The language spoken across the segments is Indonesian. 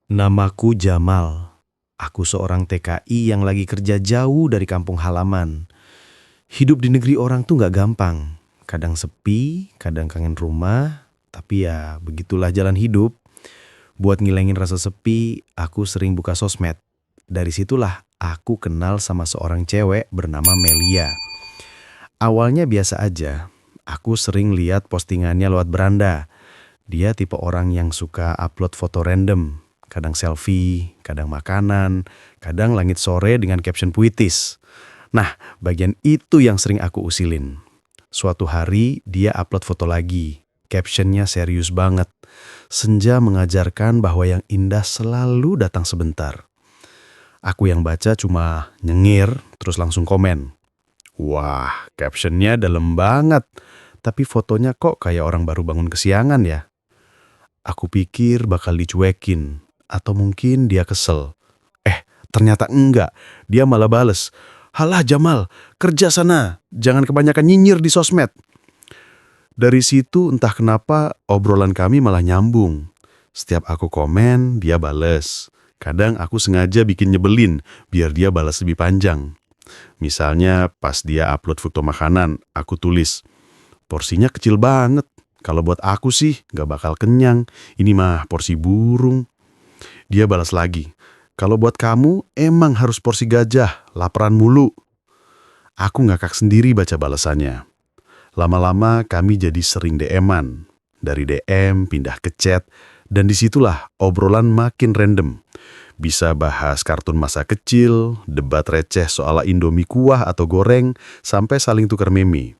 Namaku Jamal. Aku seorang TKI yang lagi kerja jauh dari kampung halaman. Hidup di negeri orang tuh gak gampang. Kadang sepi, kadang kangen rumah. Tapi ya begitulah jalan hidup. Buat ngilangin rasa sepi, aku sering buka sosmed. Dari situlah aku kenal sama seorang cewek bernama Melia. Awalnya biasa aja. Aku sering lihat postingannya lewat beranda. Dia tipe orang yang suka upload foto random. Kadang selfie, kadang makanan, kadang langit sore dengan caption puitis. Nah, bagian itu yang sering aku usilin. Suatu hari dia upload foto lagi. Captionnya serius banget. Senja mengajarkan bahwa yang indah selalu datang sebentar. Aku yang baca cuma nyengir, terus langsung komen. Wah, captionnya dalam banget. Tapi fotonya kok kayak orang baru bangun kesiangan ya? Aku pikir bakal dicuekin. Atau mungkin dia kesel. Ternyata enggak. Dia malah bales. Halah Jamal, kerja sana. Jangan kebanyakan nyinyir di sosmed. Dari situ entah kenapa obrolan kami malah nyambung. Setiap aku komen, dia bales. Kadang aku sengaja bikin nyebelin, biar dia balas lebih panjang. Misalnya pas dia upload foto makanan, aku tulis, porsinya kecil banget. Kalau buat aku sih gak bakal kenyang. Ini mah porsi burung. Dia balas lagi, kalau buat kamu emang harus porsi gajah, laparan mulu. Aku ngakak sendiri baca balasannya. Lama-lama kami jadi sering DM-an. Dari DM pindah ke chat, dan disitulah obrolan makin random. Bisa bahas kartun masa kecil, debat receh soal Indomie kuah atau goreng, sampai saling tukar meme.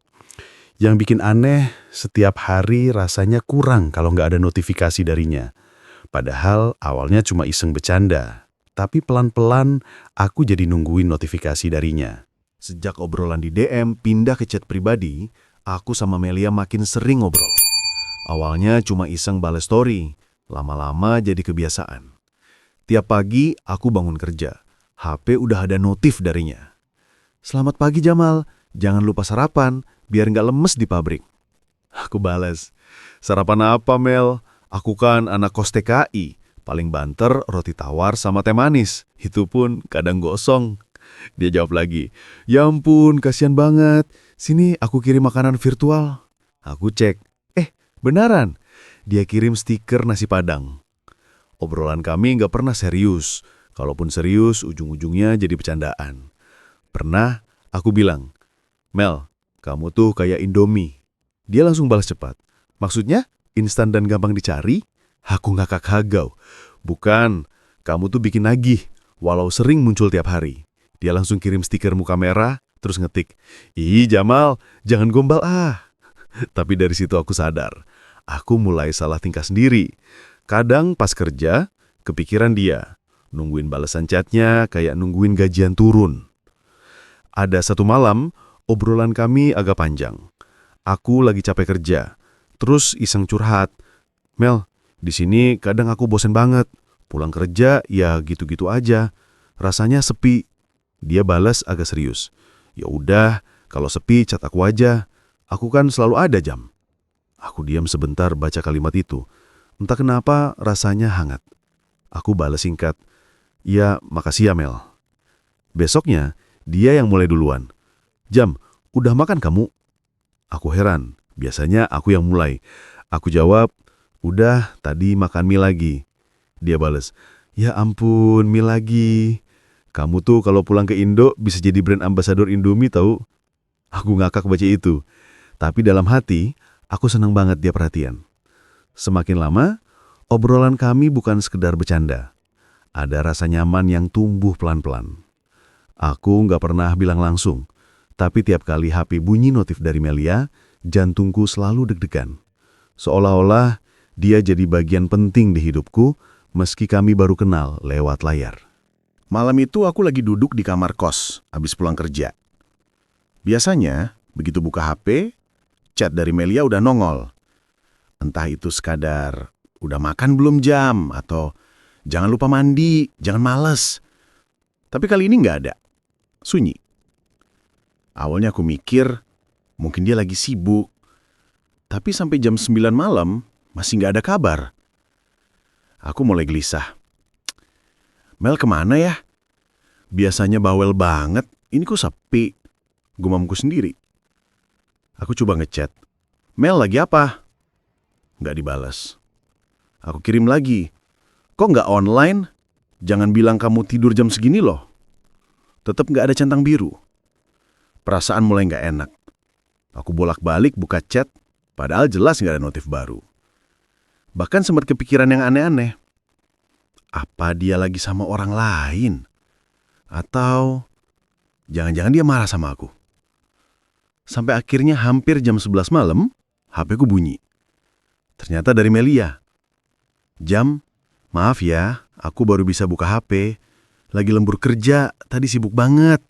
Yang bikin aneh, setiap hari rasanya kurang kalau nggak ada notifikasi darinya. Padahal awalnya cuma iseng bercanda, tapi pelan-pelan aku jadi nungguin notifikasi darinya. Sejak obrolan di DM pindah ke chat pribadi, aku sama Melia makin sering ngobrol. Awalnya cuma iseng bales story, lama-lama jadi kebiasaan. Tiap pagi aku bangun kerja, HP udah ada notif darinya. Selamat pagi Jamal, jangan lupa sarapan, biar nggak lemes di pabrik. Aku bales, sarapan apa Mel? Aku kan anak kos TKI, paling banter roti tawar sama teh manis. Itu pun kadang gosong. Dia jawab lagi, ya ampun kasihan banget, sini aku kirim makanan virtual. Aku cek, benaran? Dia kirim stiker nasi padang. Obrolan kami gak pernah serius. Kalaupun serius, ujung-ujungnya jadi bercandaan. Pernah aku bilang, Mel, kamu tuh kayak Indomie. Dia langsung balas cepat. Maksudnya? Instan dan gampang dicari? Aku ngakak hagau. Bukan, kamu tuh bikin nagih, walau sering muncul tiap hari. Dia langsung kirim stiker muka merah, terus ngetik, ih Jamal, jangan gombal ah. Tapi dari situ aku sadar, aku mulai salah tingkah sendiri. Kadang pas kerja, kepikiran dia. Nungguin balasan chatnya kayak nungguin gajian turun. Ada satu malam, obrolan kami agak panjang. Aku lagi capek kerja. Terus iseng curhat, Mel, di sini kadang aku bosen banget. Pulang kerja ya gitu-gitu aja. Rasanya sepi. Dia balas agak serius. Ya udah, kalau sepi cat aku aja. Aku kan selalu ada Jam. Aku diam sebentar baca kalimat itu. Entah kenapa rasanya hangat. Aku balas singkat, ya makasih ya Mel. Besoknya dia yang mulai duluan. Jam, udah makan kamu? Aku heran. Biasanya aku yang mulai. Aku jawab, udah tadi makan mie lagi. Dia bales, ya ampun mie lagi. Kamu tuh kalau pulang ke Indo bisa jadi brand ambassador Indomie tahu. Aku ngakak baca itu. Tapi dalam hati, aku senang banget dia perhatian. Semakin lama, obrolan kami bukan sekedar bercanda. Ada rasa nyaman yang tumbuh pelan-pelan. Aku nggak pernah bilang langsung. Tapi tiap kali HP bunyi notif dari Melia, jantungku selalu deg-degan. Seolah-olah dia jadi bagian penting di hidupku, meski kami baru kenal lewat layar. Malam itu aku lagi duduk di kamar kos, habis pulang kerja. Biasanya, begitu buka HP, chat dari Melia udah nongol. Entah itu sekadar, udah makan belum Jam, atau jangan lupa mandi, jangan males. Tapi kali ini nggak ada. Sunyi. Awalnya aku mikir, mungkin dia lagi sibuk. Tapi sampai jam 9 malam, masih nggak ada kabar. Aku mulai gelisah. Mel kemana ya? Biasanya bawel banget, ini kok sepi. Gumamku sendiri. Aku coba ngechat. Mel lagi apa? Nggak dibalas. Aku kirim lagi. Kok nggak online? Jangan bilang kamu tidur jam segini loh. Tetap nggak ada centang biru. Perasaan mulai nggak enak. Aku bolak-balik buka chat, padahal jelas nggak ada notif baru. Bahkan sempat kepikiran yang aneh-aneh. Apa dia lagi sama orang lain? Atau jangan-jangan dia marah sama aku? Sampai akhirnya hampir jam 11 malam, HP ku bunyi. Ternyata dari Melia. Jam, maaf ya, aku baru bisa buka HP. Lagi lembur kerja, tadi sibuk banget.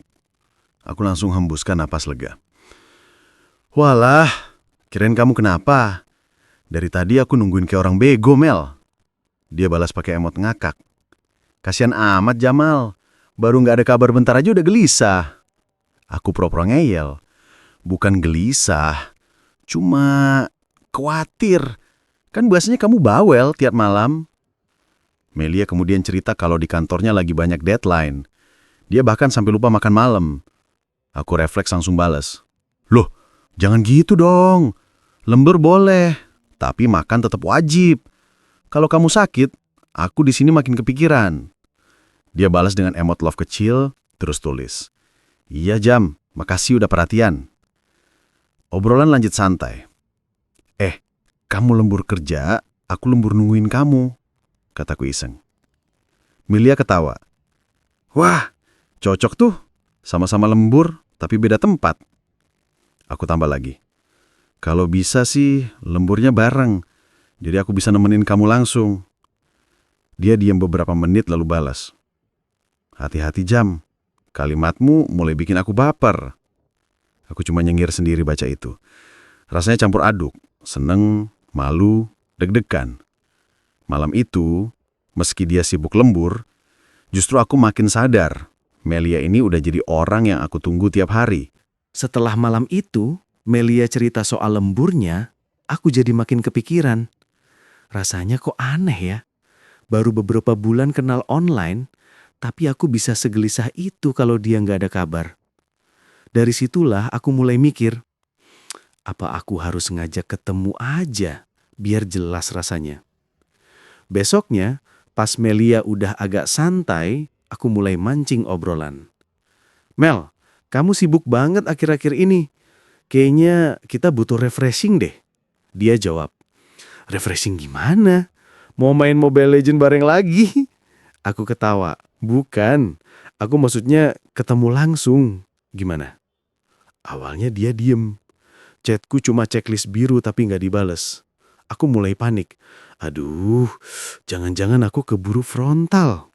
Aku langsung hembuskan napas lega. Walah, kirain kamu kenapa? Dari tadi aku nungguin kayak orang bego, Mel. Dia balas pakai emot ngakak. Kasian amat Jamal, baru nggak ada kabar bentar aja udah gelisah. Aku pura-pura ngeyel. Bukan gelisah, cuma khawatir. Kan biasanya kamu bawel tiap malam. Melia kemudian cerita kalau di kantornya lagi banyak deadline. Dia bahkan sampai lupa makan malam. Aku refleks langsung balas. Loh, jangan gitu dong. Lembur boleh, tapi makan tetap wajib. Kalau kamu sakit, aku di sini makin kepikiran. Dia balas dengan emot love kecil, terus tulis. Iya Jam, makasih udah perhatian. Obrolan lanjut santai. Kamu lembur kerja, aku lembur nungguin kamu, kataku iseng. Melia ketawa. Wah, cocok tuh. Sama-sama lembur, tapi beda tempat. Aku tambah lagi. Kalau bisa sih, lemburnya bareng. Jadi aku bisa nemenin kamu langsung. Dia diam beberapa menit lalu balas. Hati-hati Jam, kalimatmu mulai bikin aku baper. Aku cuma nyengir sendiri baca itu. Rasanya campur aduk, seneng, malu, deg-degan. Malam itu, meski dia sibuk lembur, justru aku makin sadar, Melia ini udah jadi orang yang aku tunggu tiap hari. Setelah malam itu, Melia cerita soal lemburnya, aku jadi makin kepikiran. Rasanya kok aneh ya. Baru beberapa bulan kenal online, tapi aku bisa segelisah itu kalau dia nggak ada kabar. Dari situlah aku mulai mikir, apa aku harus ngajak ketemu aja, biar jelas rasanya. Besoknya, pas Melia udah agak santai, aku mulai mancing obrolan. Mel, kamu sibuk banget akhir-akhir ini. Kayaknya kita butuh refreshing deh. Dia jawab, refreshing gimana? Mau main Mobile Legends bareng lagi? Aku ketawa, bukan. Aku maksudnya ketemu langsung. Gimana? Awalnya dia diem. Chatku cuma checklist biru tapi nggak dibales. Aku mulai panik. Aduh, jangan-jangan aku keburu frontal.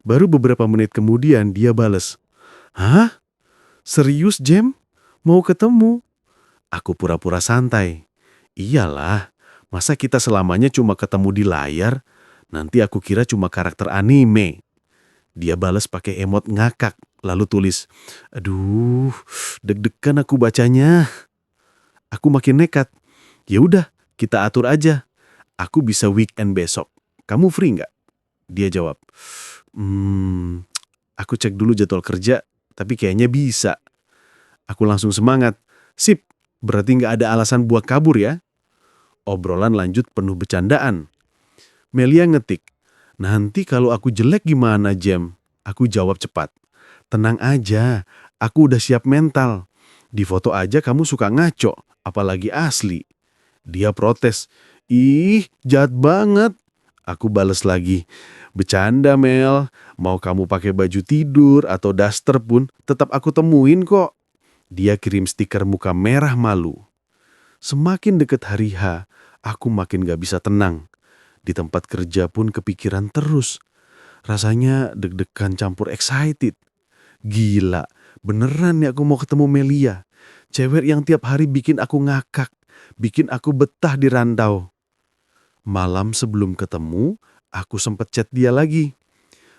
Baru beberapa menit kemudian dia bales. Hah? Serius, Jem? Mau ketemu? Aku pura-pura santai. Iyalah, masa kita selamanya cuma ketemu di layar? Nanti aku kira cuma karakter anime. Dia balas pakai emot ngakak, lalu tulis, aduh, deg-degan aku bacanya. Aku makin nekat. Ya udah, kita atur aja. Aku bisa weekend besok. Kamu free nggak? Dia jawab, aku cek dulu jadwal kerja, tapi kayaknya bisa. Aku langsung semangat. Sip, berarti nggak ada alasan buat kabur ya. Obrolan lanjut penuh bercandaan. Melia ngetik, nanti kalau aku jelek gimana, Jem? Aku jawab cepat. Tenang aja, aku udah siap mental. Di foto aja kamu suka ngaco, apalagi asli. Dia protes, ih jahat banget. Aku bales lagi, bercanda Mel, mau kamu pakai baju tidur atau daster pun tetap aku temuin kok. Dia kirim stiker muka merah malu. Semakin deket hari H, aku makin gak bisa tenang. Di tempat kerja pun kepikiran terus. Rasanya deg-degan campur excited. Gila, beneran nih aku mau ketemu Melia. Cewek yang tiap hari bikin aku ngakak, bikin aku betah di rantau. Malam sebelum ketemu, aku sempet chat dia lagi.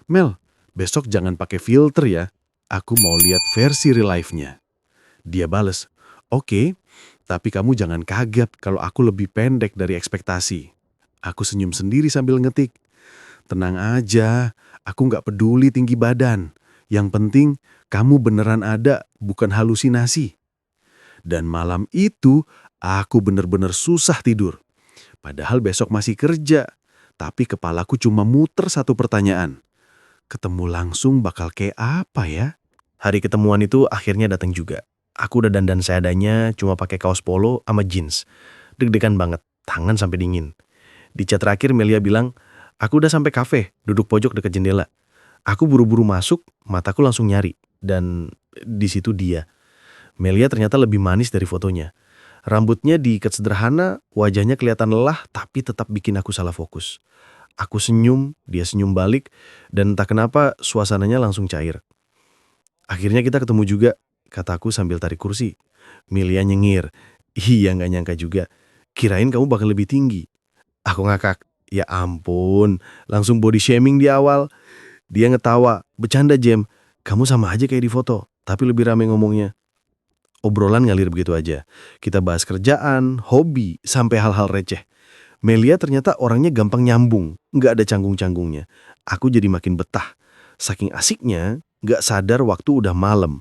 Mel, besok jangan pakai filter ya. Aku mau lihat versi real life-nya. Dia bales, oke, tapi kamu jangan kaget kalau aku lebih pendek dari ekspektasi. Aku senyum sendiri sambil ngetik. Tenang aja, aku nggak peduli tinggi badan. Yang penting kamu beneran ada, bukan halusinasi. Dan malam itu aku bener-bener susah tidur. Padahal besok masih kerja. Tapi kepalaku cuma muter satu pertanyaan. Ketemu langsung bakal kayak apa ya? Hari ketemuan itu akhirnya datang juga. Aku udah dandan seadanya, cuma pakai kaos polo sama jeans. Deg-degan banget, tangan sampai dingin. Di chat terakhir Melia bilang, aku udah sampai kafe, duduk pojok dekat jendela. Aku buru-buru masuk, mataku langsung nyari. Dan di situ dia. Melia ternyata lebih manis dari fotonya. Rambutnya diikat sederhana, wajahnya kelihatan lelah tapi tetap bikin aku salah fokus. Aku senyum, dia senyum balik, dan entah kenapa suasananya langsung cair. Akhirnya kita ketemu juga, kataku sambil tarik kursi. Melia nyengir, iya nggak nyangka juga. Kirain kamu bakal lebih tinggi. Aku ngakak, ya ampun, langsung body shaming di awal. Dia ngetawa, bercanda Jem, kamu sama aja kayak di foto, tapi lebih rame ngomongnya. Obrolan ngalir begitu aja. Kita bahas kerjaan, hobi, sampai hal-hal receh. Melia ternyata orangnya gampang nyambung, nggak ada canggung-canggungnya. Aku jadi makin betah. Saking asiknya, nggak sadar waktu udah malam.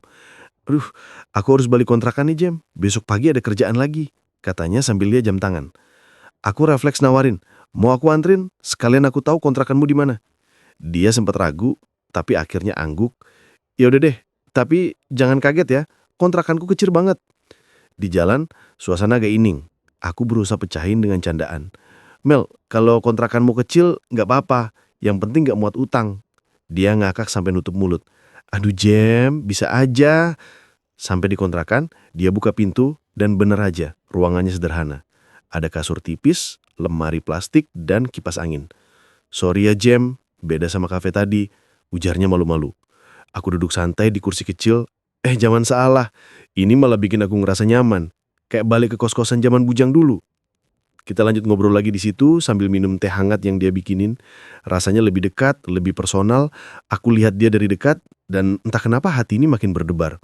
Aduh, aku harus balik kontrakan nih Jem. Besok pagi ada kerjaan lagi, katanya sambil dia jam tangan. Aku refleks nawarin, mau aku antrin? Sekalian aku tahu kontrakanmu di mana. Dia sempat ragu, tapi akhirnya angguk. Ya udah deh, tapi jangan kaget ya, kontrakanku kecil banget. Di jalan, suasana agak ining. Aku berusaha pecahin dengan candaan. Mel, kalau kontrakanmu kecil, nggak apa-apa. Yang penting nggak muat utang. Dia ngakak sampai nutup mulut. Aduh Jem, bisa aja. Sampai di kontrakan, dia buka pintu dan bener aja, ruangannya sederhana. Ada kasur tipis, lemari plastik, dan kipas angin. Sorry ya Jem, beda sama kafe tadi. Ujarnya malu-malu. Aku duduk santai di kursi kecil. Jangan salah. Ini malah bikin aku ngerasa nyaman. Kayak balik ke kos-kosan zaman bujang dulu. Kita lanjut ngobrol lagi di situ sambil minum teh hangat yang dia bikinin. Rasanya lebih dekat, lebih personal. Aku lihat dia dari dekat dan entah kenapa hati ini makin berdebar.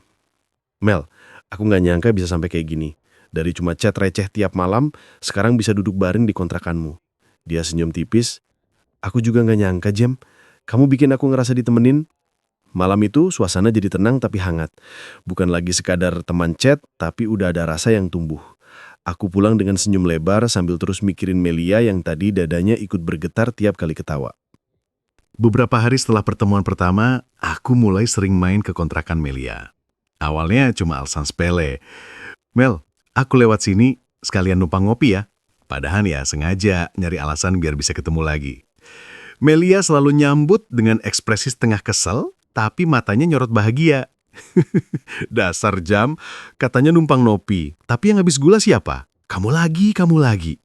Mel, aku nggak nyangka bisa sampai kayak gini. Dari cuma chat receh tiap malam, sekarang bisa duduk bareng di kontrakanmu. Dia senyum tipis. Aku juga nggak nyangka, Jem. Kamu bikin aku ngerasa ditemenin. Malam itu suasana jadi tenang tapi hangat. Bukan lagi sekadar teman chat, tapi udah ada rasa yang tumbuh. Aku pulang dengan senyum lebar sambil terus mikirin Melia yang tadi dadanya ikut bergetar tiap kali ketawa. Beberapa hari setelah pertemuan pertama, aku mulai sering main ke kontrakan Melia. Awalnya cuma alasan sepele. Mel, aku lewat sini sekalian numpang ngopi ya. Padahal ya sengaja nyari alasan biar bisa ketemu lagi. Melia selalu nyambut dengan ekspresi setengah kesel, tapi matanya nyorot bahagia. Dasar Jam, katanya numpang nopi. Tapi yang habis gula siapa? Kamu lagi, kamu lagi.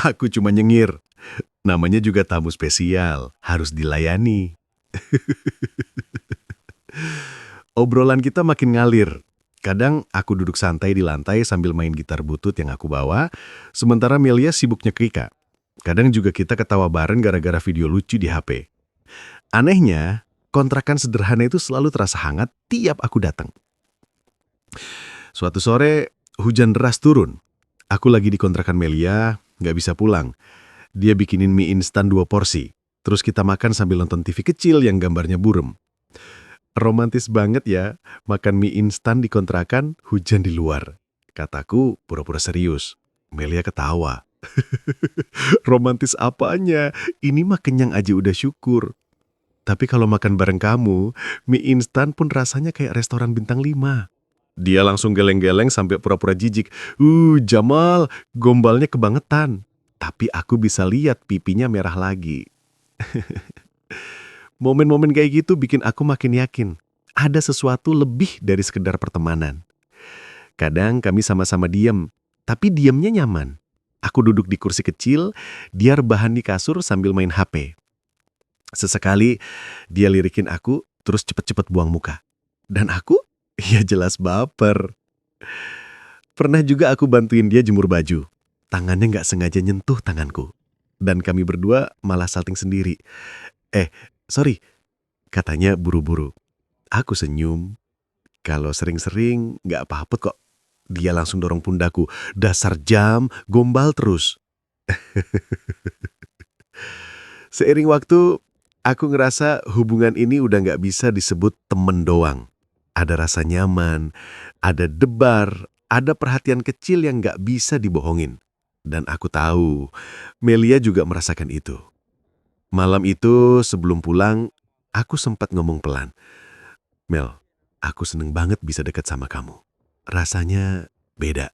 Aku cuma nyengir. Namanya juga tamu spesial, harus dilayani. Obrolan kita makin ngalir. Kadang aku duduk santai di lantai sambil main gitar butut yang aku bawa, sementara Melia sibuk nyetrika. Kadang juga kita ketawa bareng gara-gara video lucu di HP. Anehnya, kontrakan sederhana itu selalu terasa hangat tiap aku datang. Suatu sore, hujan deras turun. Aku lagi di kontrakan Melia, nggak bisa pulang. Dia bikinin mie instan 2 porsi. Terus kita makan sambil nonton TV kecil yang gambarnya burem. Romantis banget ya, makan mie instan di kontrakan, hujan di luar. Kataku pura-pura serius. Melia ketawa. Romantis apanya? Ini mah kenyang aja udah syukur. Tapi kalau makan bareng kamu, mie instan pun rasanya kayak restoran bintang 5. Dia langsung geleng-geleng sampai pura-pura jijik. Jamal, gombalnya kebangetan. Tapi aku bisa lihat pipinya merah lagi. Momen-momen kayak gitu bikin aku makin yakin. Ada sesuatu lebih dari sekedar pertemanan. Kadang kami sama-sama diam, tapi diamnya nyaman. Aku duduk di kursi kecil, dia rebahan di kasur sambil main HP. Sesekali dia lirikin aku, terus cepet-cepet buang muka. Dan aku, ya jelas baper. Pernah juga aku bantuin dia jemur baju. Tangannya nggak sengaja nyentuh tanganku. Dan kami berdua malah salting sendiri. Sorry, katanya buru-buru. Aku senyum. Kalau sering-sering nggak apa-apa kok. Dia langsung dorong pundaku. Dasar Jam, gombal terus. Seiring waktu, Aku ngerasa hubungan ini udah nggak bisa disebut temen doang. Ada rasa nyaman, ada debar, ada perhatian kecil yang nggak bisa dibohongin. Dan aku tahu, Melia juga merasakan itu. Malam itu sebelum pulang, aku sempat ngomong pelan. Mel, aku seneng banget bisa dekat sama kamu. Rasanya beda.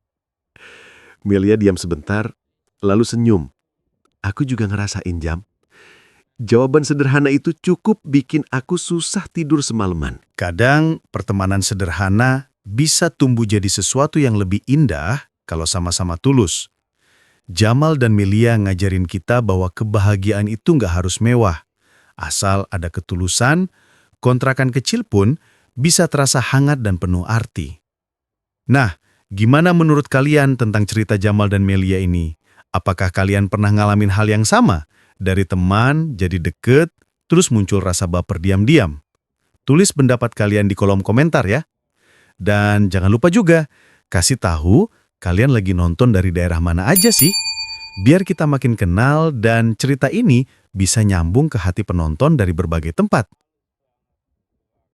Melia diam sebentar, lalu senyum. Aku juga ngerasain jam. Jawaban sederhana itu cukup bikin aku susah tidur semalaman. Kadang pertemanan sederhana bisa tumbuh jadi sesuatu yang lebih indah kalau sama-sama tulus. Jamal dan Melia ngajarin kita bahwa kebahagiaan itu nggak harus mewah. Asal ada ketulusan, kontrakan kecil pun bisa terasa hangat dan penuh arti. Nah, gimana menurut kalian tentang cerita Jamal dan Melia ini? Apakah kalian pernah ngalamin hal yang sama? Dari teman jadi deket, terus muncul rasa baper diam-diam. Tulis pendapat kalian di kolom komentar ya. Dan jangan lupa juga, kasih tahu kalian lagi nonton dari daerah mana aja sih. Biar kita makin kenal dan cerita ini bisa nyambung ke hati penonton dari berbagai tempat.